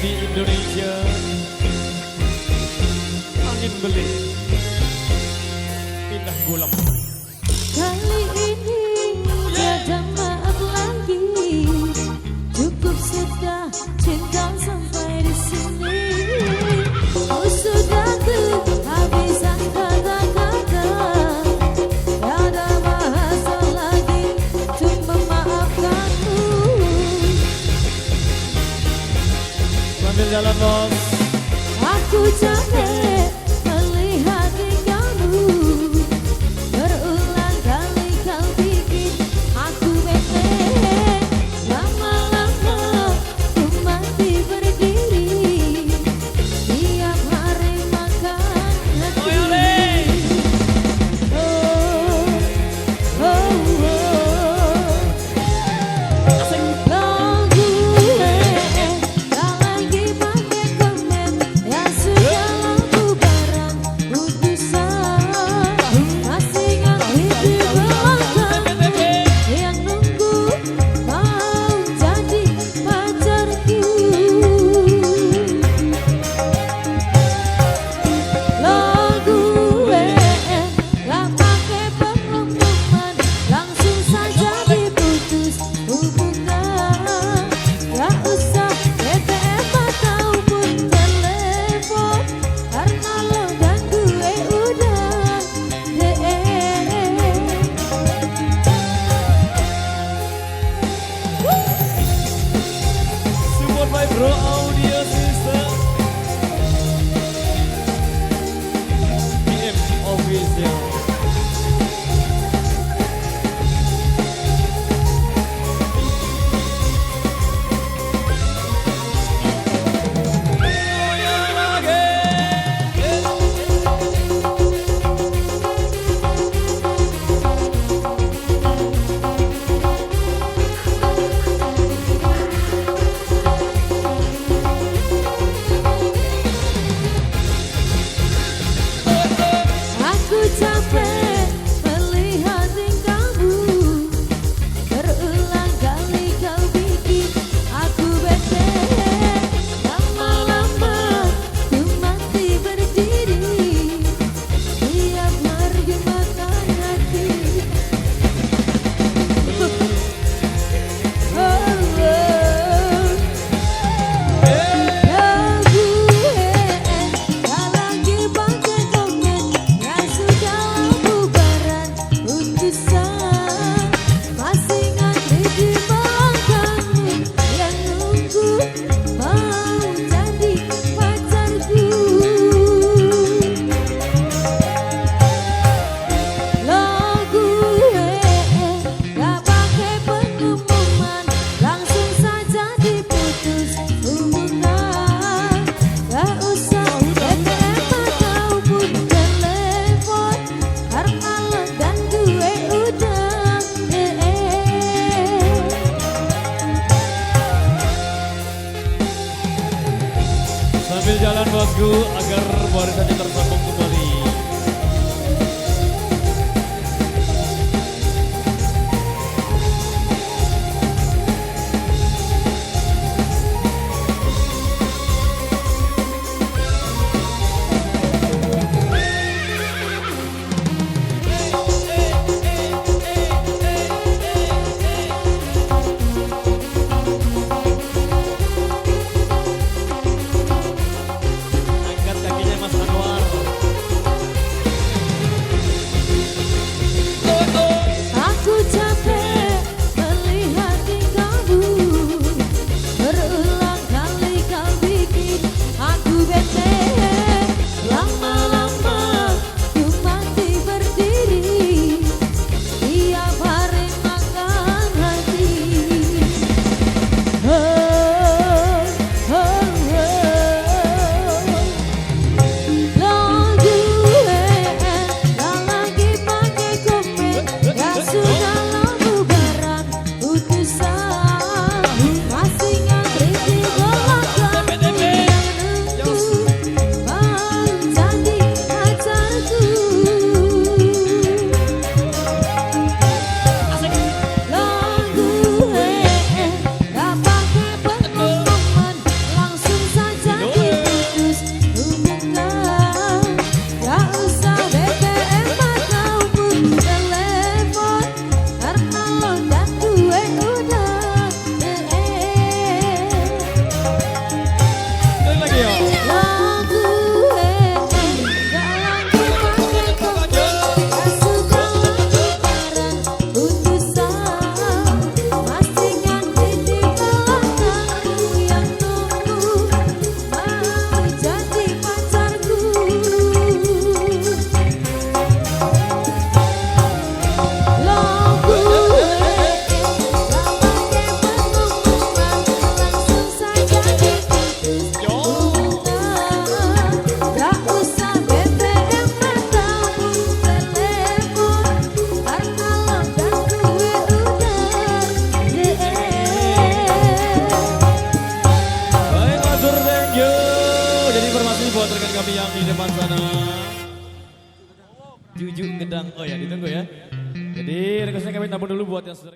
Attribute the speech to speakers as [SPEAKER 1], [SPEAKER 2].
[SPEAKER 1] di Indonesia. Angin beling pindah gulam.
[SPEAKER 2] Kali ini tiada maaf lagi, cukup sudah cinta sampai di sini. Oh sudah kehabisan kata-kata, tiada bahasa lagi untuk memaafkanmu.
[SPEAKER 1] Sambil jalan bos.
[SPEAKER 2] Aku capek melihat tingkahmu, berulang kali kau bikin aku bete. Lama-lama ku mati berdiri, tiap hari makan hati. Oh, oh, oh. Lo gue tak lagi pakai komen, ya sudah lampu barang putusan. Masih ngerti di belakangmu yang nunggu mau jadi pacarku. Lo gue gak pakai pengumuman, langsung saja diputus hubungan. Gak usah BBM ataupun telepon, karena lo dan gue udah
[SPEAKER 1] Support by Bro Audio System. BM Official.
[SPEAKER 2] Aku capek melihat tingkahmu, berulang kali kau bikin aku bete. Lama-lama ku mati berdiri, tiap hari makan hati. Oh, oh. Lagu tak lagi pakai komen, ya sudah bubaran putusan. Masih ngantri di belakangmu yang nunggu mau jadi pacarku. Lagu gak pakai pengumuman, langsung saja diputus hubungan. Gak usah BBM ataupun telepon, karena lo dan gue udah
[SPEAKER 1] Sambil jalan bosku agar barisannya tersambung kembali. Angkat kakinya Mas Anwar. buat rekan kami yang di depan sana. Juju Gedang. Oh ya, ditunggu ya. Jadi requestnya kami tabur dulu buat yang sudah